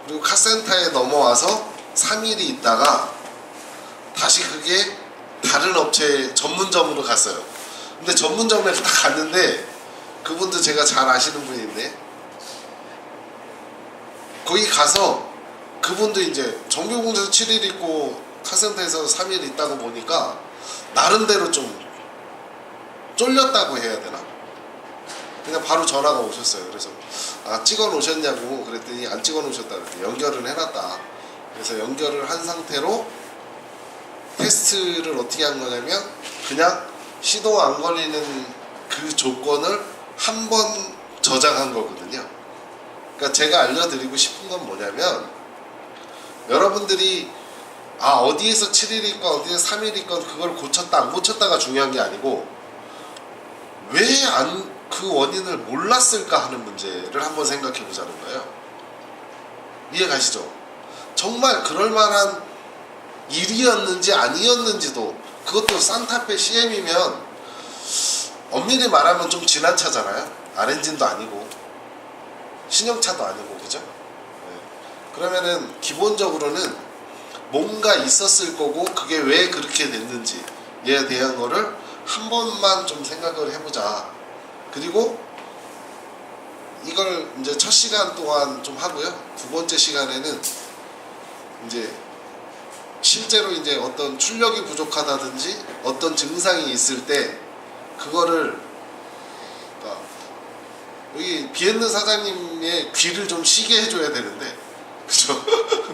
그리고 카센터에 넘어와서 3일이 있다가 다시 그게 다른 업체 전문점으로 갔어요. 근데 전문점에 딱 갔는데 그분도 제가 잘 아시는 분인데 거기 가서 그분도 이제 정규공사에서 7일 있고 카센터에서 3일 있다고 보니까 나름대로 좀 쫄렸다고 해야 되나? 그냥 바로 전화가 오셨어요. 그래서 찍어 놓으셨냐고 그랬더니 안 찍어 놓으셨다 그랬더니 연결을 해놨다. 그래서 연결을 한 상태로 테스트를 어떻게 한 거냐면 그냥 시동 안 걸리는 그 조건을 한 번 저장한 거거든요. 그러니까 제가 알려드리고 싶은 건 뭐냐면 여러분들이 어디에서 7일 있건 어디에서 3일 있건 그걸 고쳤다 안 고쳤다가 중요한 게 아니고 왜 그 원인을 몰랐을까 하는 문제를 한번 생각해 보자는 거예요. 이해 가시죠? 정말 그럴 만한 일이었는지 아니었는지도 그것도 산타페 CM이면 엄밀히 말하면 좀 지난 차잖아요. R 엔진도 아니고 신형차도 아니고 그죠? 네. 그러면은 기본적으로는 뭔가 있었을 거고 그게 왜 그렇게 됐는지에 대한 거를 한 번만 좀 생각을 해보자. 그리고 이걸 이제 첫 시간 동안 좀 하고요. 두 번째 시간에는 이제 실제로 이제 어떤 출력이 부족하다든지 어떤 증상이 있을 때 그거를 여기 비엔느 사장님의 귀를 좀 쉬게 해줘야 되는데 그죠?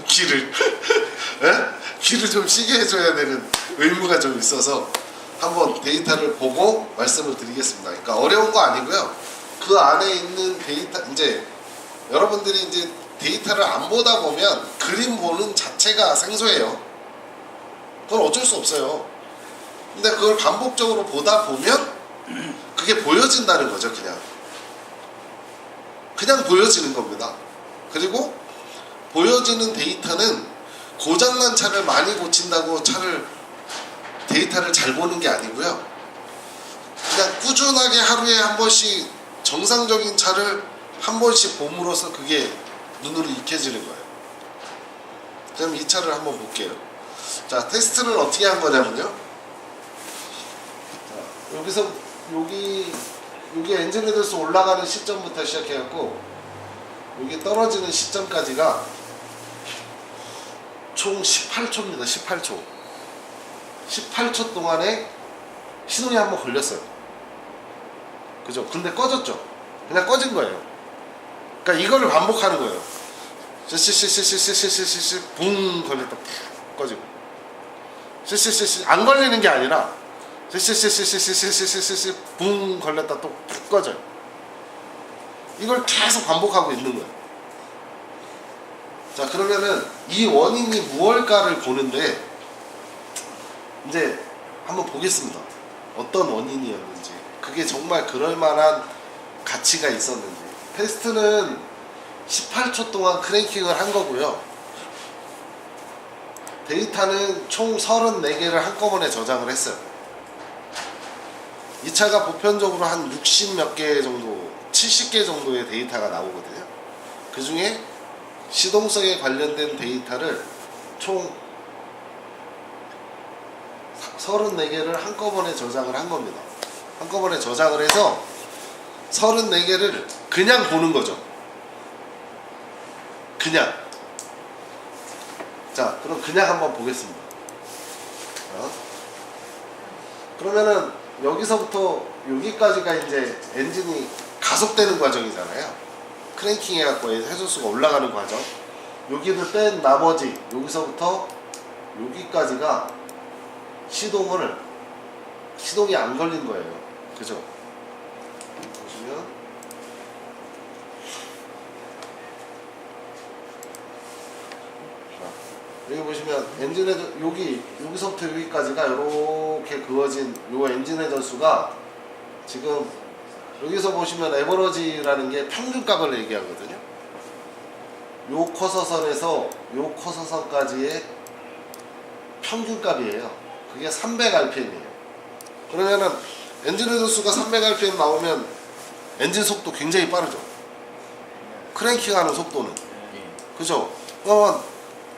귀를 귀를 좀 쉬게 해줘야 되는 의무가 좀 있어서 한번 데이터를 보고 말씀을 드리겠습니다. 그러니까 어려운 거 아니고요. 그 안에 있는 데이터 이제 여러분들이 이제 데이터를 안 보다 보면 그림 보는 자체가 생소해요. 그건 어쩔 수 없어요. 근데 그걸 반복적으로 보다 보면 그게 보여진다는 거죠. 그냥 보여지는 겁니다. 그리고 보여지는 데이터는 고장난 차를 많이 고친다고 데이터를 잘 보는 게 아니고요. 그냥 꾸준하게 하루에 한 번씩 정상적인 차를 한 번씩 봄으로써 그게 눈으로 익혀지는 거예요. 그럼 이 차를 한번 볼게요. 자, 테스트를 어떻게 한 거냐면요. 자, 여기서 여기 엔진 헤드스 올라가는 시점부터 시작해갖고 여기 떨어지는 시점까지가 총 18초입니다. 18초. 18초 동안에 시동이 한번 걸렸어요. 그죠? 근데 꺼졌죠? 그냥 꺼진 거예요. 그러니까 이거를 반복하는 거예요. 시시시시시시시시시 붕 걸렸다 푹 꺼지고 시시시시 안 걸리는 게 아니라 시시시시시시시시 붕 걸렸다 또 푹 꺼져요. 이걸 계속 반복하고 있는 거예요. 자, 그러면은 이 원인이 무엇일까를 보는데 이제 한번 보겠습니다. 어떤 원인이었는지 그게 정말 그럴 만한 가치가 있었는지. 테스트는 18초 동안 크랭킹을 한 거고요. 데이터는 총 34개를 한꺼번에 저장을 했어요. 이 차가 보편적으로 한 60 몇 개 정도 70개 정도의 데이터가 나오거든요. 그 중에 시동성에 관련된 데이터를 총 34개를 한꺼번에 저장을 한 겁니다. 한꺼번에 저장을 해서 34개를 그냥 보는 거죠. 그냥. 자, 그럼 그냥 한번 보겠습니다. 그러면은 여기서부터 여기까지가 이제 엔진이 가속되는 과정이잖아요. 크랭킹 해갖고 해소수가 올라가는 과정. 여기를 뺀 나머지 여기서부터 여기까지가 시동이 안 걸린 거예요. 그죠? 보시면 여기 보시면 엔진 회전 여기서부터 여기까지가 이렇게 그어진 요 엔진 회전수가 지금 여기서 보시면 에버러지라는 게 평균값을 얘기하거든요. 요 커서선에서 요 커서선까지의 평균값이에요. 그게 300rpm이에요. 그러면은 엔진 회전수가 300rpm 나오면 엔진 속도 굉장히 빠르죠. 크랭킹하는 속도는. 그죠?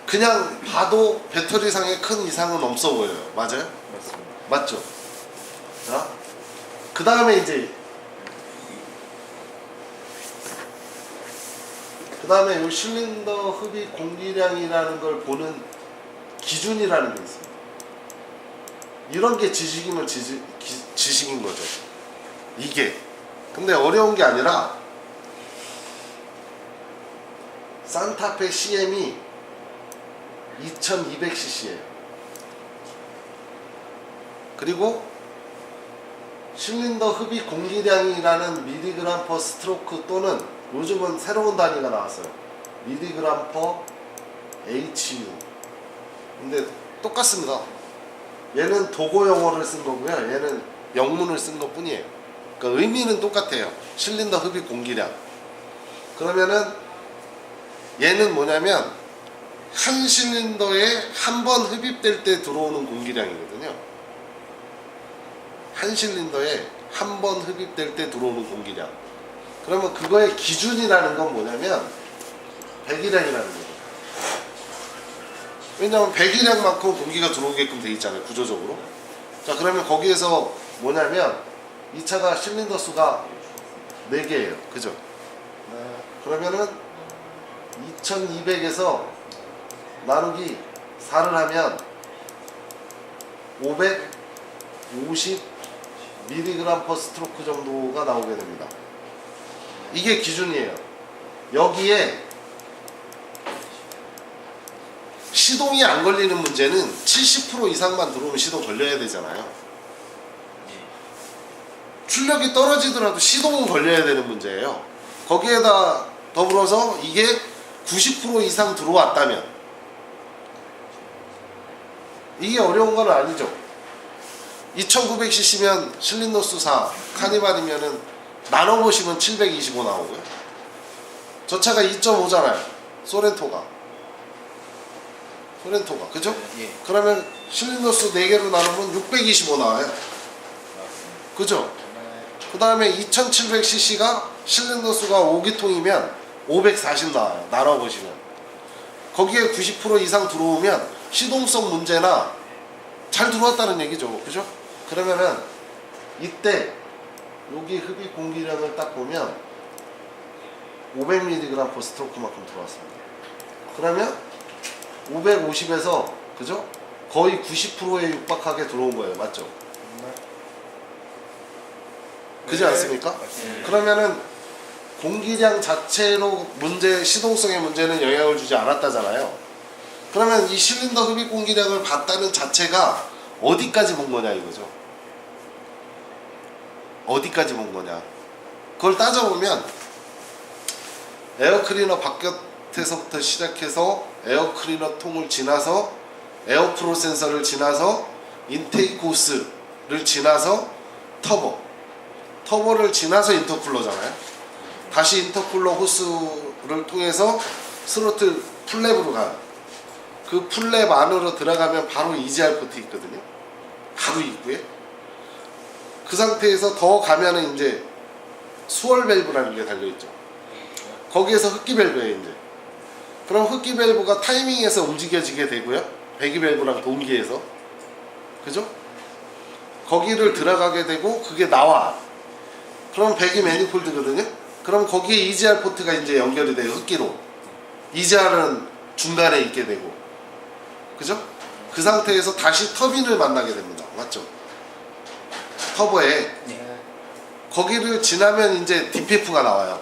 그냥 봐도 배터리상에 큰 이상은 없어 보여요. 맞아요? 맞습니다. 맞죠? 자, 그 다음에 이제 이 실린더 흡입 공기량이라는 걸 보는 기준이라는 게 있습니다. 이런 게 지식이면 지식인 거죠. 이게. 근데 어려운 게 아니라 산타페 CM이 2200cc예요. 그리고 실린더 흡입 공기량이라는 미리그램 퍼 스트로크 또는 요즘은 새로운 단위가 나왔어요. 미리그램 퍼 HU. 근데 똑같습니다. 얘는 도고 영어를 쓴 거고요. 얘는 영문을 쓴 것 뿐이에요. 그러니까 의미는 똑같아요. 실린더 흡입 공기량. 그러면은 얘는 뭐냐면 한 실린더에 한 번 흡입될 때 들어오는 공기량이거든요. 한 실린더에 한 번 흡입될 때 들어오는 공기량. 그러면 그거의 기준이라는 건 뭐냐면 배기량이라는 거죠. 왜냐하면 배기량만큼 공기가 들어오게끔 돼 있잖아요, 구조적으로. 자, 그러면 거기에서 뭐냐면 이 차가 실린더 수가 4개예요. 그죠? 그러면은 2200에서 나누기 4를 하면 550 mg per 스트로크 정도가 나오게 됩니다. 이게 기준이에요. 여기에 시동이 안 걸리는 문제는 70% 이상만 들어오면 시동 걸려야 되잖아요. 출력이 떨어지더라도 시동은 걸려야 되는 문제예요. 거기에다 더불어서 이게 90% 이상 들어왔다면 이게 어려운 건 아니죠. 2900cc면 실린더 수 4 카니발이면은 나눠보시면 725 나오고요. 저 차가 2.5잖아요. 소렌토가 그죠? 예. 그러면 실린더 수 4개로 나누면 625 나와요. 그죠? 그 다음에 2700cc가 실린더 수가 5기통이면 540 나와요. 나눠보시면 거기에 90% 이상 들어오면 시동성 문제나 잘 들어왔다는 얘기죠. 그죠? 그러면은 이때 여기 흡입 공기량을 딱 보면 500mg per 스트로크만큼 들어왔습니다. 그러면 550에서 그죠? 거의 90%에 육박하게 들어온 거예요. 맞죠? 그지 않습니까? 그러면은 공기량 자체로 시동성의 문제는 영향을 주지 않았다잖아요. 그러면 이 실린더 흡입 공기량을 봤다는 자체가 어디까지 본 거냐 이거죠. 어디까지 본 거냐. 그걸 따져보면 에어클리너 바깥에서부터 시작해서 에어클리너 통을 지나서 에어프로 센서를 지나서 인테이크 호스를 지나서 터보를 지나서 인터쿨러잖아요. 다시 인터쿨러 호스를 통해서 스로틀 풀랩으로 가요. 그 풀랩 안으로 들어가면 바로 EGR 포트 있거든요. 바로 입구에. 그 상태에서 더 가면은 이제 수월 밸브라는 게 달려있죠. 거기에서 흡기 밸브예요 이제. 그럼 흡기 밸브가 타이밍에서 움직여지게 되고요. 배기 밸브랑 동기에서. 그죠? 거기를 들어가게 되고 그게 나와. 그럼 배기 매니폴드거든요. 그럼 거기에 EGR 포트가 이제 연결이 돼요. 흡기로. EGR은 중간에 있게 되고. 그죠? 그 상태에서 다시 터빈을 만나게 됩니다. 맞죠? 터보에. 네. 거기를 지나면 이제 DPF가 나와요.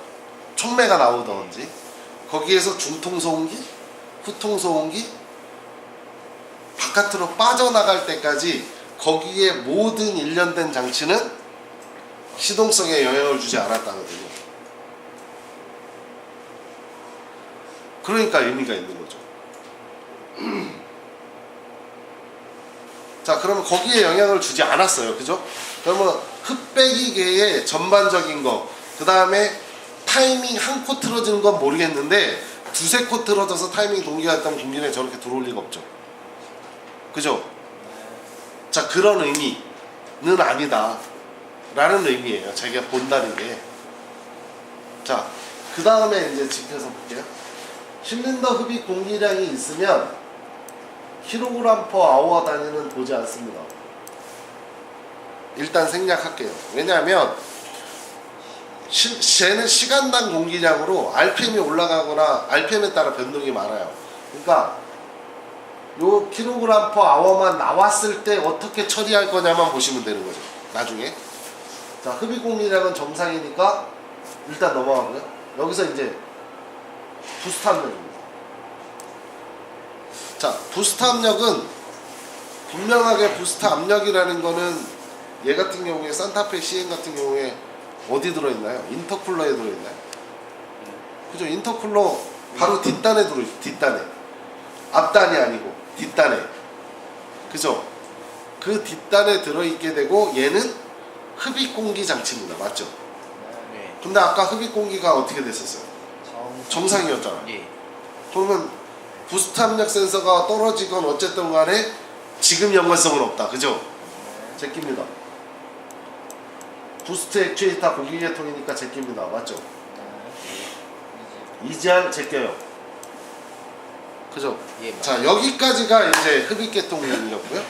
촉매가 나오던지. 거기에서 중통소음기, 후통소음기, 바깥으로 빠져나갈 때까지 거기에 모든 일련된 장치는 시동성에 영향을 주지 않았다거든요. 그러니까 의미가 있는 거죠. 자, 그러면 거기에 영향을 주지 않았어요. 그죠? 그러면 흡배기계의 전반적인 거, 그 다음에 타이밍 한 코 틀어지는 건 모르겠는데 두세 코 틀어져서 타이밍 동기가 있다면 공기에 저렇게 들어올 리가 없죠. 그죠? 자, 그런 의미는 아니다 라는 의미예요. 자기가 본다는 게. 자, 그 다음에 이제 짚어서 볼게요. 실린더 흡입 공기량이 있으면 kg/h 단위는 보지 않습니다. 일단 생략할게요. 왜냐하면 쟤는 시간당 공기량으로 RPM이 올라가거나 RPM에 따라 변동이 많아요. 그러니까 요 kg/h만 나왔을 때 어떻게 처리할 거냐만 보시면 되는 거죠. 나중에. 자, 흡입 공기량은 정상이니까 일단 넘어가고요. 여기서 이제 부스트 압력입니다. 자, 부스트 압력은 분명하게 부스트 압력이라는 거는 얘 같은 경우에 산타페 CN 같은 경우에 어디 들어있나요? 인터쿨러에 들어있나요? 그죠? 인터쿨러 바로 뒷단에 들어있죠. 뒷단에. 앞단이 아니고 뒷단에. 그죠? 그 뒷단에 들어있게 되고 얘는 흡입 공기 장치입니다. 맞죠? 네. 근데 아까 흡입 공기가 어떻게 됐었어요? 정상이었잖아. 예. 그러면 부스트 압력 센서가 떨어지건 어쨌든 간에 지금 연관성은 없다. 그죠? 제끼입니다. 부스트 액추에이터 공기계통이니까 제끼입니다. 맞죠? 이지알 제껴요. 그죠? 예. 자, 여기까지가 이제 흡입계통이었고요.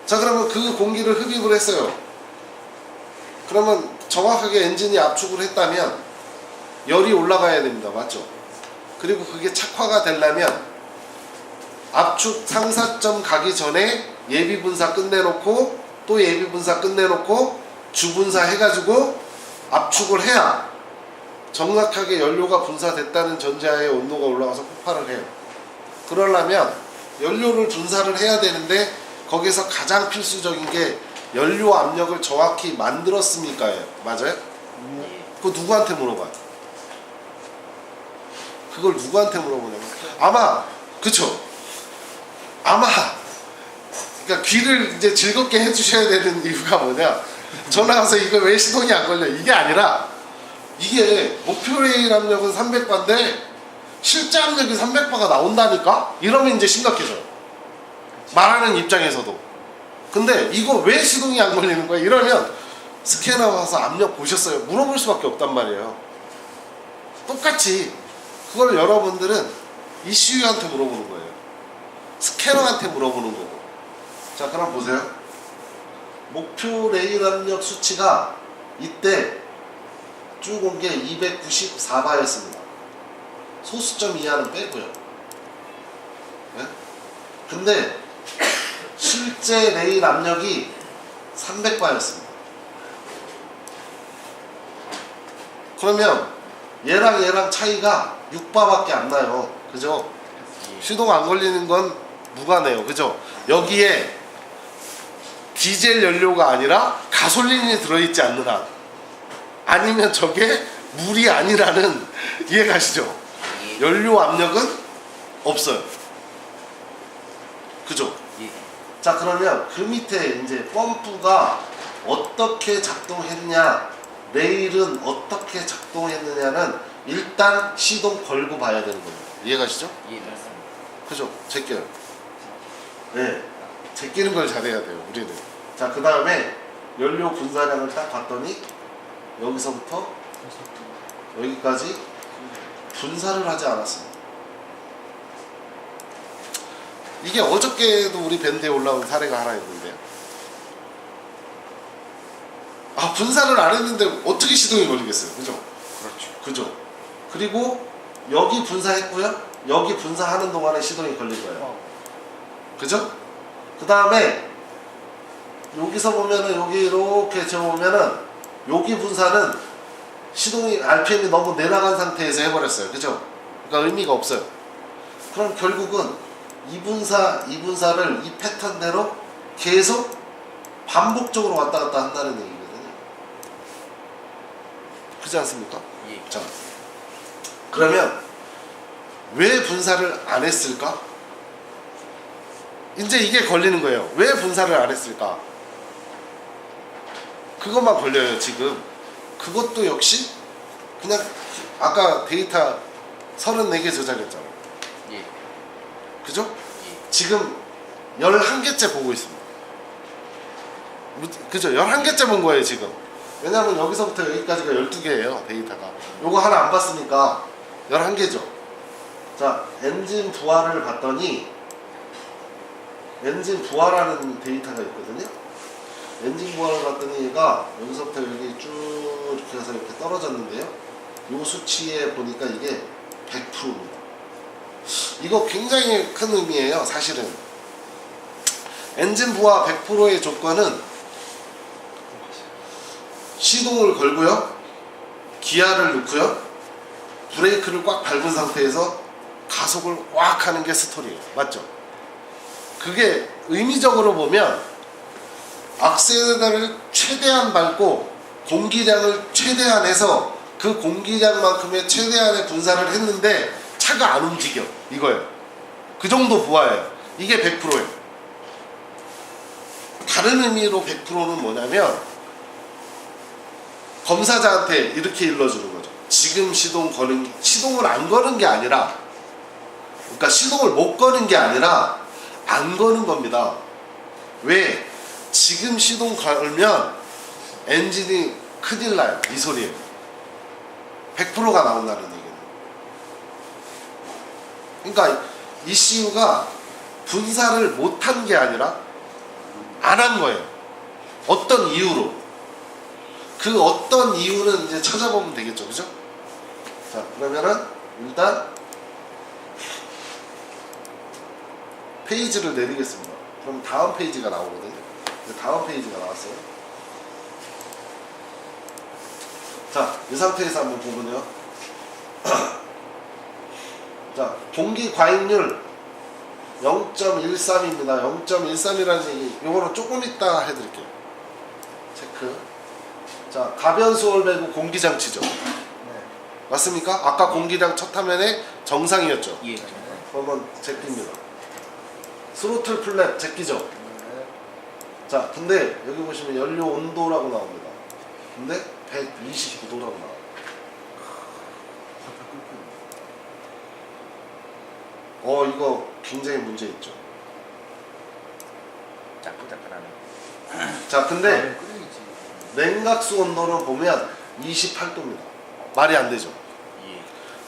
자, 그러면 그 공기를 흡입을 했어요. 그러면 정확하게 엔진이 압축을 했다면 열이 올라가야 됩니다. 맞죠? 그리고 그게 착화가 되려면 압축 상사점 가기 전에 예비 분사 끝내놓고 또 예비 분사 끝내놓고 주분사 해가지고 압축을 해야 정확하게 연료가 분사됐다는 전제하에 온도가 올라가서 폭발을 해요. 그러려면 연료를 분사를 해야 되는데 거기서 가장 필수적인 게 연료 압력을 정확히 만들었습니까요? 맞아요? 예. 그거 누구한테 물어봐요? 그걸 누구한테 물어보냐면 아마 그쵸? 아마 그러니까 귀를 이제 즐겁게 해주셔야 되는 이유가 뭐냐? 전화 와서 이거 왜 시동이 안 걸려? 이게 아니라 이게 목표 레일 압력은 300바인데 실제 압력이 300바가 나온다니까? 이러면 이제 심각해져요. 말하는 입장에서도. 근데 이거 왜 시동이 안 걸리는 거야? 이러면 스캐너 와서 압력 보셨어요? 물어볼 수밖에 없단 말이에요. 똑같이 그걸 여러분들은 ECU한테 물어보는 거예요. 스캐너한테 물어보는 거고. 자, 그럼 보세요. 목표 레일 압력 수치가 이때 쭉 온 게 294바였습니다. 소수점 이하는 빼고요. 네? 근데 실제 레일 압력이 300바였습니다. 그러면 얘랑 차이가 6바밖에 안 나요. 그죠? 시동 안 걸리는 건 무관해요. 그죠? 여기에 디젤 연료가 아니라 가솔린이 들어있지 않는 한 아니면 저게 물이 아니라는 이해가시죠? 예. 연료 압력은 없어요. 그죠? 예. 자, 그러면 그 밑에 이제 펌프가 어떻게 작동했냐, 레일은 어떻게 작동했느냐는 일단 시동 걸고 봐야 되는 거예요. 이해가시죠? 예, 맞습니다. 그죠? 제껴요. 네, 제끼는 걸 잘해야 돼요. 우리는. 자, 그 다음에 연료 분사량을 딱 봤더니 여기서부터 여기까지 분사를 하지 않았습니다. 이게 어저께도 우리 밴드에 올라온 사례가 하나 있는데요. 아, 분사를 안 했는데 어떻게 시동이 걸리겠어요? 그죠? 그렇죠. 그죠? 그리고 여기 분사했고요. 여기 분사하는 동안에 시동이 걸린 거예요. 그죠? 그 다음에 여기서 보면은 여기 이렇게 재보면은 여기 분사는 시동이 RPM이 너무 내려간 상태에서 해버렸어요. 그죠? 그러니까 의미가 없어요. 그럼 결국은 이 분사를 이 패턴대로 계속 반복적으로 왔다 갔다 한다는 얘기거든요. 그렇지 않습니까? 예. 자, 그러면 왜 분사를 안 했을까? 이제 이게 걸리는 거예요. 왜 분사를 안 했을까? 그것만 걸려요, 지금. 그것도 역시 그냥 아까 데이터 34개 저장했잖아요. 예. 그죠? 예. 지금 11개째 보고 있습니다. 그죠? 11개째 본 거예요, 지금. 왜냐면 여기서부터 여기까지가 12개예요, 데이터가. 요거 하나 안 봤으니까 11개죠. 자, 엔진 부하를 봤더니 엔진 부하라는 데이터가 있거든요. 엔진 부하를 봤더니 얘가 여기서부터 여기 쭉 이렇게 해서 이렇게 떨어졌는데요. 요 수치에 보니까 이게 100%입니다. 이거 굉장히 큰 의미예요. 사실은 엔진 부하 100%의 조건은 시동을 걸고요, 기아를 넣고요, 브레이크를 꽉 밟은 상태에서 가속을 꽉 하는 게 스토리예요. 맞죠? 그게 의미적으로 보면 악셀레터를 최대한 밟고 공기량을 최대한 해서 그 공기량만큼의 최대한의 분산을 했는데 차가 안 움직여, 이거예요. 그 정도 부하예요. 이게 100%예요. 다른 의미로 100%는 뭐냐면 검사자한테 이렇게 일러주는 거죠. 지금 시동을 안 거는 게 아니라, 그러니까 시동을 못 거는 게 아니라 안 거는 겁니다. 왜? 지금 시동 걸면 엔진이 큰일 나요. 이 소리예요. 100%가 나온다는 얘기는. 그러니까 ECU가 분사를 못한 게 아니라 안 한 거예요. 어떤 이유로. 그 어떤 이유는 이제 찾아보면 되겠죠. 그죠? 자, 그러면은 일단 페이지를 내리겠습니다. 그럼 다음 페이지가 나오거든요. 다음 페이지가 나왔어요. 자, 이 상태에서 한번 보면요. 자, 공기 과잉률 0.13입니다. 0.13이라는 얘기, 요거는 조금 이따 해드릴게요. 체크. 자, 가변수월 배구 공기장치죠. 네. 맞습니까? 아까 공기량 첫 화면에 정상이었죠. 예. 그러면 제끼입니다. 스로틀 플랩 제끼죠. 네. 자, 근데 여기 보시면 연료 온도라고 나옵니다. 근데 129도라고 나와요. 이거 굉장히 문제 있죠. 짜끌짜끌하네. 자, 근데 끓이지. 냉각수 온도는 보면 28도입니다. 말이 안 되죠. 예.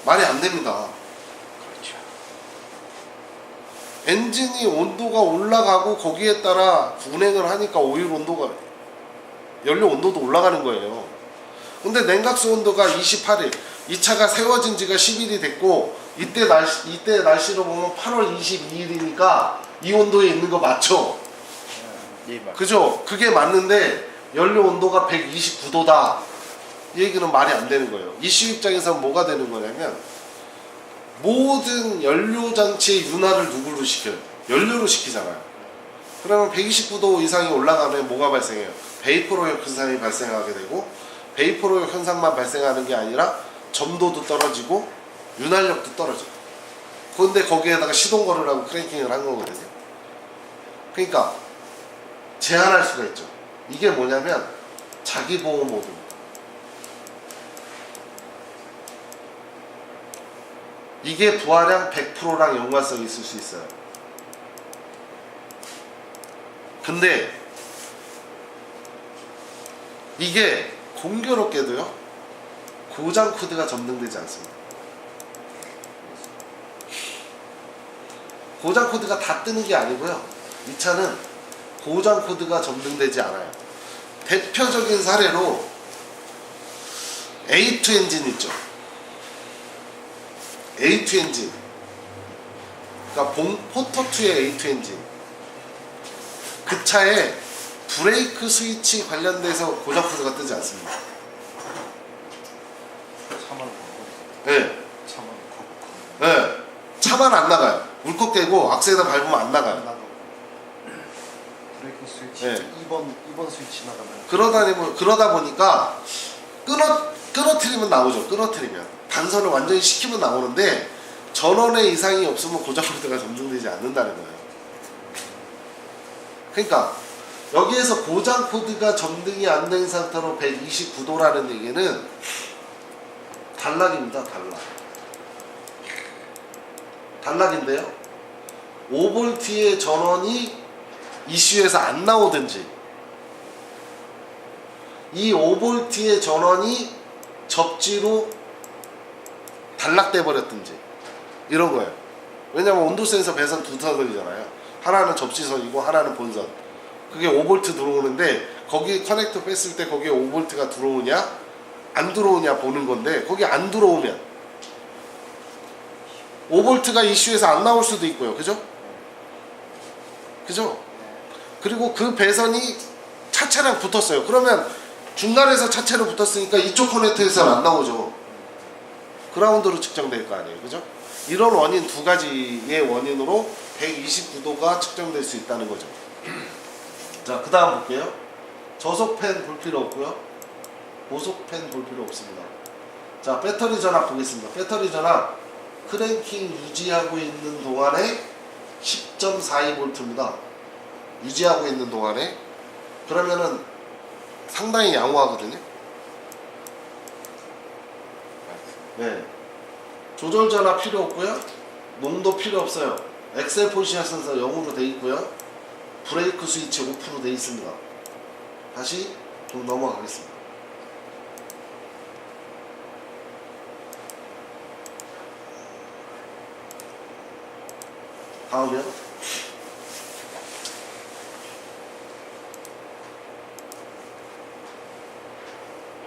말이 안 됩니다. 그렇죠. 엔진이 온도가 올라가고 거기에 따라 운행을 하니까 오일 온도가, 연료 온도도 올라가는 거예요. 근데 냉각수 온도가 28일, 이 차가 세워진 지가 10일이 됐고 이때 날씨로 보면 8월 22일이니까 이 온도에 있는 거 맞죠? 예, 맞. 그죠? 그게 맞는데 연료 온도가 129도다. 이 얘기는 말이 안 되는 거예요. 이슈 입장에서는 뭐가 되는 거냐면 모든 연료 장치의 윤활을 누구로 시켜요? 연료로 시키잖아요. 그러면 129도 이상이 올라가면 뭐가 발생해요? 베이퍼로역 현상이 발생하게 되고, 베이퍼로역 현상만 발생하는 게 아니라 점도도 떨어지고 윤활력도 떨어져요. 그런데 거기에다가 시동 걸으라고 크랭킹을 한 거거든요. 그러니까 제한할 수가 있죠. 이게 뭐냐면 자기 보호 모드입니다. 이게 부하량 100%랑 연관성이 있을 수 있어요. 근데 이게 공교롭게도요, 고장 코드가 점등되지 않습니다. 고장 코드가 다 뜨는 게 아니고요, 이 차는 고장 코드가 점등되지 않아요. 대표적인 사례로 A2 엔진 있죠. A2 엔진, 그러니까 포터2의 A2 엔진, 그 차에 브레이크 스위치 관련돼서 고장 코드가 뜨지 않습니다. 차만 네. 차만 네. 차만 안 나가요. 울컥대고 악셀에다 밟으면 안 나가요. 나도 브레이크 스위치 네. 2번 스위치 나가면 그러다 보니까 끊어뜨리면 나오죠. 끊어뜨리면 단선을 완전히 식히면 나오는데 전원의 이상이 없으면 고장 코드가 점등되지 않는다는 거예요. 그러니까 여기에서 고장 코드가 점등이 안 된 상태로 129도라는 얘기는 단락입니다. 단락인데요, 5V의 전원이 이슈에서 안 나오든지, 이 5V의 전원이 접지로 단락돼 버렸든지, 이런 거예요. 왜냐면 온도 센서 배선 두 선이잖아요. 하나는 접지선이고 하나는 본선. 그게 5V 들어오는데 거기 커넥터 뺐을 때 거기에 5V가 들어오냐 안 들어오냐 보는 건데 거기 안 들어오면 5V가 이슈에서 안 나올 수도 있고요. 그죠? 그죠? 그리고 그 배선이 차체랑 붙었어요. 그러면 중간에서 차체로 붙었으니까 이쪽 커넥터에서는 안 나오죠. 그라운드로 측정될 거 아니에요. 그죠? 이런 원인 두 가지의 원인으로 129도가 측정될 수 있다는 거죠. 자, 그 다음 볼게요. 저속팬 볼 필요 없고요. 고속팬 볼 필요 없습니다. 자, 배터리 전압 보겠습니다. 배터리 전압 크랭킹 유지하고 있는 동안에 10.42V입니다. 유지하고 있는 동안에 그러면은 상당히 양호하거든요. 네. 조절 전압 필요 없고요. 농도 필요 없어요. 엑셀 포지션 센서 0으로 돼 있고요. 브레이크 스위치 오프로 돼 있습니다. 다시 좀 넘어가겠습니다. 다음이요.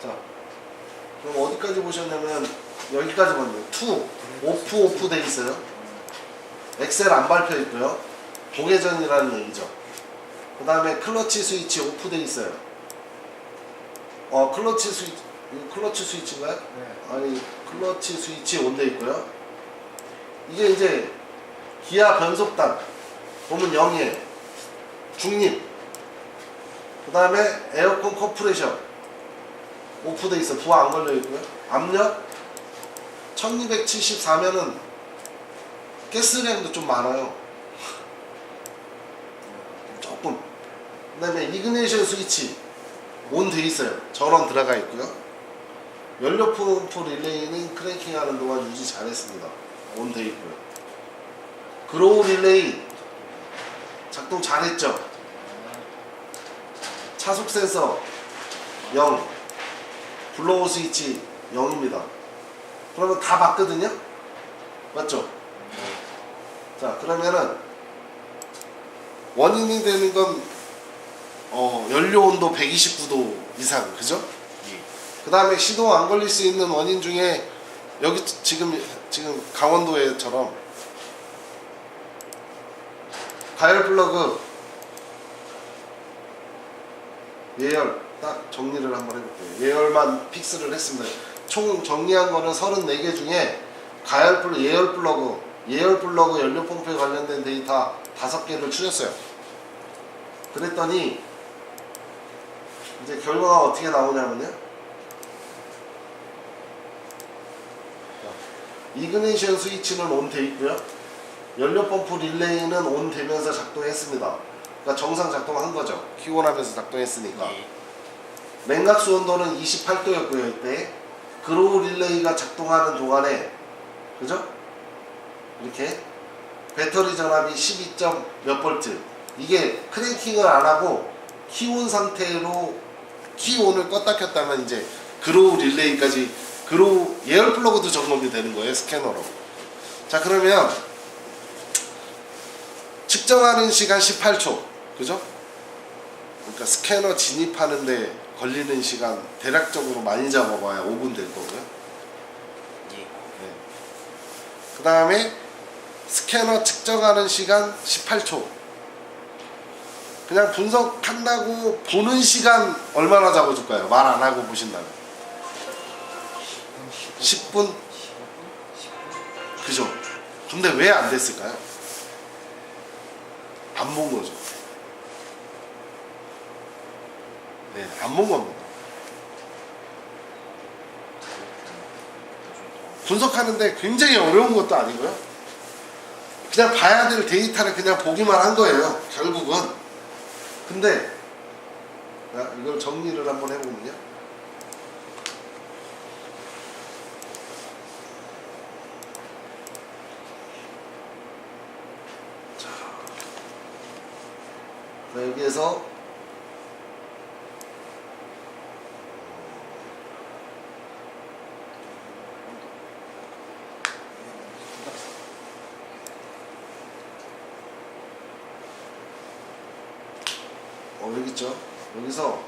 자, 그럼 어디까지 보셨냐면 여기까지 봤네요. 2 오프 돼 있어요. 엑셀 안 밟혀 있고요. 고개전이라는 얘기죠. 그 다음에 클러치 스위치 오프 돼 있어요. 클러치 스위치, 이거 클러치 스위치인가요? 네. 아니, 클러치 스위치 온 돼 있고요. 이게 이제 기아 변속단 보면 0이에요. 중립. 그 다음에 에어컨 컴프레셔 오프 돼 있어. 부하 안 걸려 있고요. 압력 1274면은 가스량도 좀 많아요. 조금. 그 다음에 이그니션 스위치 온 돼 있어요. 전원 들어가 있고요. 연료 펌프 릴레이는 크랭킹 하는 동안 유지 잘했습니다. 온 돼 있고요. 그로우 릴레이 작동 잘했죠. 차속 센서 0, 블로우 스위치 0입니다. 그러면 다 봤거든요? 맞죠? 자, 그러면은 원인이 되는 건 연료 온도 129도 이상, 그죠? 예. 그 다음에 시동 안 걸릴 수 있는 원인 중에 여기 지금 강원도에처럼 가열 플러그 예열 딱 정리를 한번 해볼게요. 예열만 픽스를 했습니다. 총 정리한 거는 34개 중에 가열 플러그, 예열 플러그 연료 펌프에 관련된 데이터 5개를 추렸어요. 그랬더니 이제 결과가 어떻게 나오냐면요. 이그니션 스위치는 온 돼 있고요. 연료 펌프 릴레이는 온 되면서 작동했습니다. 그러니까 정상 작동한 거죠. 키온하면서 작동했으니까. 예. 냉각수 온도는 28도였고요. 이때 그로우 릴레이가 작동하는 동안에, 그죠? 이렇게 배터리 전압이 12점 몇 볼트. 이게 크랭킹을 안 하고 키온 상태로 키온을 껐다 켰다면 이제 그로우 릴레이까지, 그로우 예열 플러그도 점검이 되는 거예요. 스캐너로. 자, 그러면 측정하는 시간 18초, 그죠? 그러니까 스캐너 진입하는데 걸리는 시간 대략적으로 많이 잡아봐야 5분 될 거고요. 예. 네. 그 다음에 스캐너 측정하는 시간 18초. 그냥 분석한다고 보는 시간 얼마나 잡아줄까요? 말 안 하고 보신다면 10분? 그죠? 근데 왜 안 됐을까요? 안 본 거죠. 네, 안 본 겁니다. 분석하는데 굉장히 어려운 것도 아니고요. 그냥 봐야 될 데이터를 그냥 보기만 한 거예요. 결국은. 근데 이걸 정리를 한번 해보면요. 자, 여기에서 여기 있죠. 여기서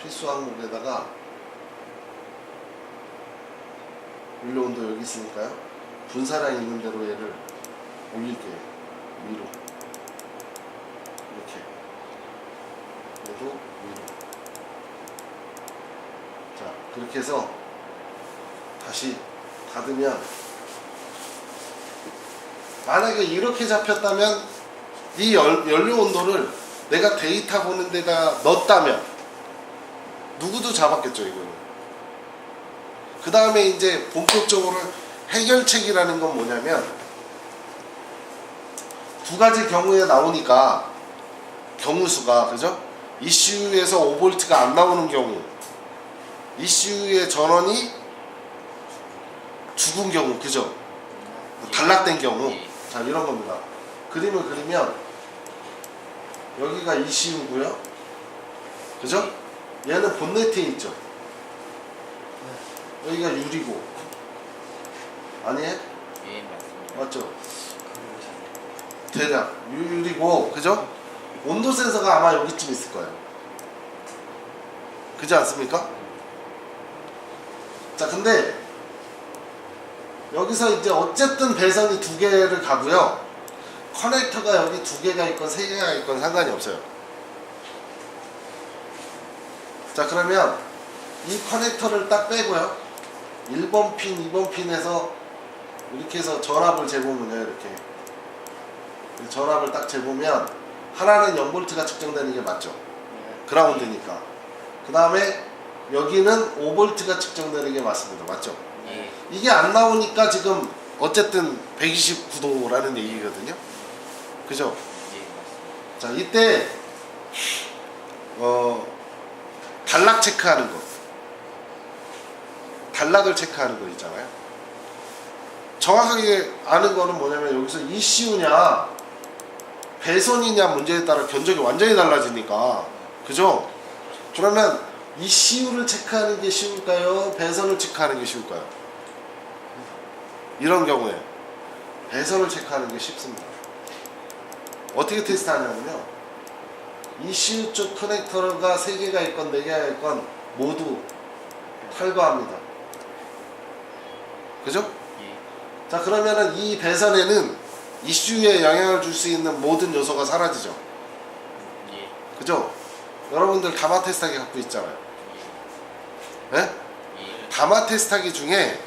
필수 항목에다가 연료 온도 여기 있으니까요. 분사량 있는 대로 얘를 올릴게요. 위로. 이렇게. 얘도 위로. 자, 그렇게 해서 다시 닫으면, 만약에 이렇게 잡혔다면 이 연료 온도를 내가 데이터 보는 데다 넣었다면 누구도 잡았겠죠, 이거는. 그 다음에 이제 본격적으로 해결책이라는 건 뭐냐면, 두 가지 경우에 나오니까 경우수가, 그죠? ECU에서 5V가 안 나오는 경우, ECU의 전원이 죽은 경우, 그죠? 단락된 경우. 자, 이런 겁니다. 그림을 그리면 여기가 ECU고요, 그죠? 얘는 본네트에 있죠. 여기가 유리고, 아니에요? 예, 맞습니다. 맞죠? 대략 유리고, 그죠? 온도 센서가 아마 여기쯤 있을 거예요. 그지 않습니까? 자, 근데 여기서 이제 어쨌든 배선이 두 개를 가고요. 커넥터가 여기 두 개가 있건 세 개가 있건 상관이 없어요. 자, 그러면 이 커넥터를 딱 빼고요. 1번 핀, 2번 핀에서 이렇게 해서 전압을 재보면요. 이렇게. 전압을 딱 재보면 하나는 0V가 측정되는 게 맞죠. 그라운드니까. 그 다음에 여기는 5V가 측정되는 게 맞습니다. 맞죠? 예. 이게 안 나오니까 지금 어쨌든 129도라는 얘기거든요. 그죠? 예, 맞습니다. 자, 이때 단락 체크하는 거, 단락을 체크하는 거 있잖아요. 정확하게 아는 거는 뭐냐면, 여기서 ECU냐 배선이냐 문제에 따라 견적이 완전히 달라지니까, 그죠? 그러면 ECU를 체크하는 게 쉬울까요? 배선을 체크하는 게 쉬울까요? 이런 경우에 배선을 체크하는 게 쉽습니다. 어떻게 테스트하냐면요, ECU 쪽 커넥터가 3개가 있건 4개가 있건 모두 탈거합니다. 그죠? 예. 자, 그러면은 이 배선에는 ECU에 영향을 줄 수 있는 모든 요소가 사라지죠. 예. 그죠? 여러분들 가마 테스트하기 갖고 있잖아요. 예? 예. 가마 테스트하기 중에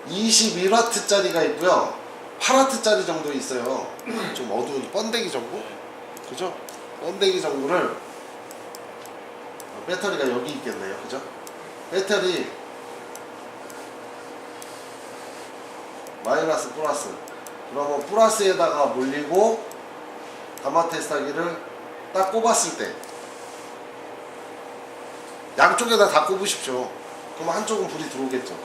21W짜리가 있고요, 8W짜리 정도 있어요. 좀 어두운 번데기 정도? 그죠? 번데기 정도를, 배터리가 여기 있겠네요. 그죠? 배터리 마이너스 플러스, 그러면 플러스에다가 몰리고 가마 테스트하기를 딱 꼽았을 때 양쪽에다 다 꼽으십시오. 그럼 한쪽은 불이 들어오겠죠.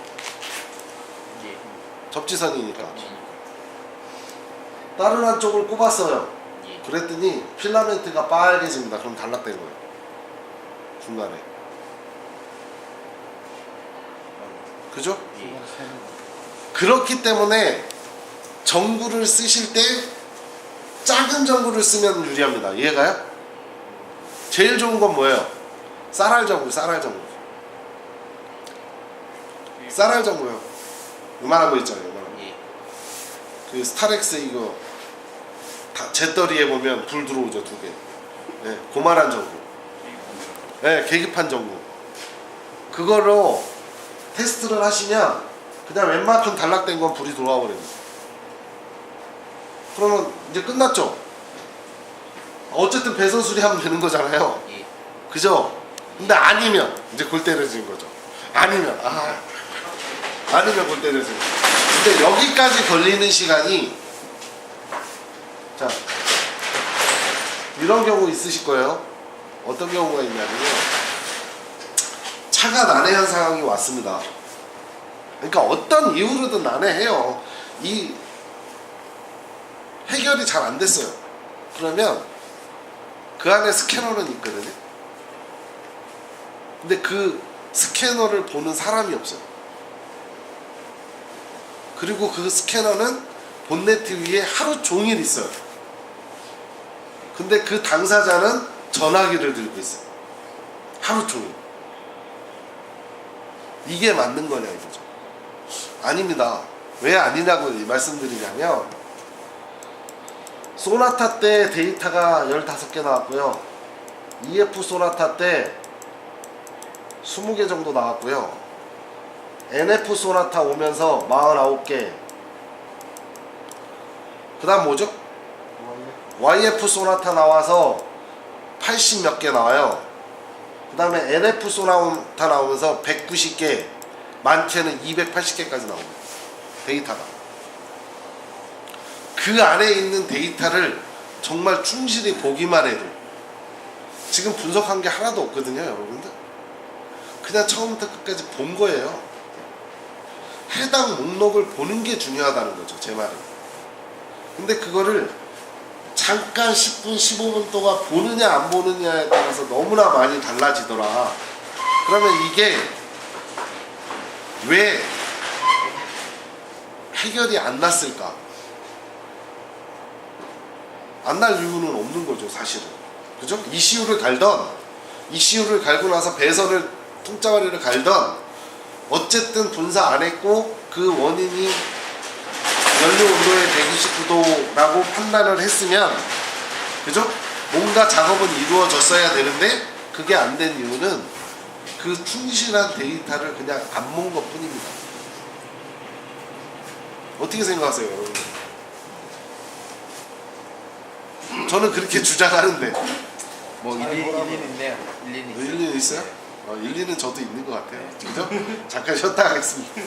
예. 접지선이니까. 예. 다른 한쪽을 꼽았어요. 예. 그랬더니 필라멘트가 빨개집니다. 그럼 단락된 거예요. 중간에. 그죠? 예. 그렇기 때문에 전구를 쓰실 때 작은 전구를 쓰면 유리합니다. 이해가요? 제일 좋은 건 뭐예요? 쌀알 전구, 쌀알 전구. 쌀알 전구요. 요만한 거 있잖아요. 요만한 거. 예. 그 스타렉스 이거 다 재떨이에 보면 불 들어오죠, 2개. 네, 고만한 전구. 네, 계기판 전구. 그거로 테스트를 하시면 그냥 웬만큼 단락된 건 불이 들어와 버립니다. 그러면 이제 끝났죠? 어쨌든 배선 수리하면 되는 거잖아요. 예. 그죠? 근데 아니면 이제 골 때려지는 거죠. 아니면 골 때려지는 거죠. 근데 여기까지 걸리는 시간이, 자, 이런 경우 있으실 거예요. 어떤 경우가 있냐면요, 차가 난해한 상황이 왔습니다. 그러니까 어떤 이유로든 난해해요. 이 해결이 잘 안 됐어요. 그러면 그 안에 스캐너는 있거든요. 근데 그 스캐너를 보는 사람이 없어요. 그리고 그 스캐너는 본네트 위에 하루 종일 있어요. 근데 그 당사자는 전화기를 들고 있어요. 하루 종일. 이게 맞는 거냐 이거죠. 아닙니다. 왜 아니냐고 말씀드리냐면 소나타 때 데이터가 15개 나왔고요. EF 소나타 때 20개 정도 나왔고요. NF 소나타 오면서 49개. 그 다음 뭐죠? YF 소나타 나와서 80 몇 개 나와요. 그 다음에 NF 소나타 나오면서 190개, 많게는 280개까지 나옵니다. 데이터가. 그 안에 있는 데이터를 정말 충실히 보기만 해도 지금 분석한 게 하나도 없거든요, 여러분들. 그냥 처음부터 끝까지 본 거예요. 해당 목록을 보는 게 중요하다는 거죠, 제 말은. 근데 그거를 잠깐 10분, 15분 동안 보느냐 안 보느냐에 따라서 너무나 많이 달라지더라. 그러면 이게 왜 해결이 안 났을까? 안 날 이유는 없는 거죠, 사실은. 그죠? ECU를 갈던, ECU를 갈고 나서 배선을, 통짜발이를 갈던, 어쨌든 분사 안 했고, 그 원인이 연료 온도의 129도라고 판단을 했으면, 그죠? 뭔가 작업은 이루어졌어야 되는데, 그게 안 된 이유는 그 충실한 데이터를 그냥 안 본 것 뿐입니다. 어떻게 생각하세요, 여러분? 저는 그렇게 주장하는데 뭐 일리는 있네요. 일리는 있어요. 일리는 있어요? 일리는 저도 있는 것 같아요. 그죠? 잠깐 쉬었다 하겠습니다.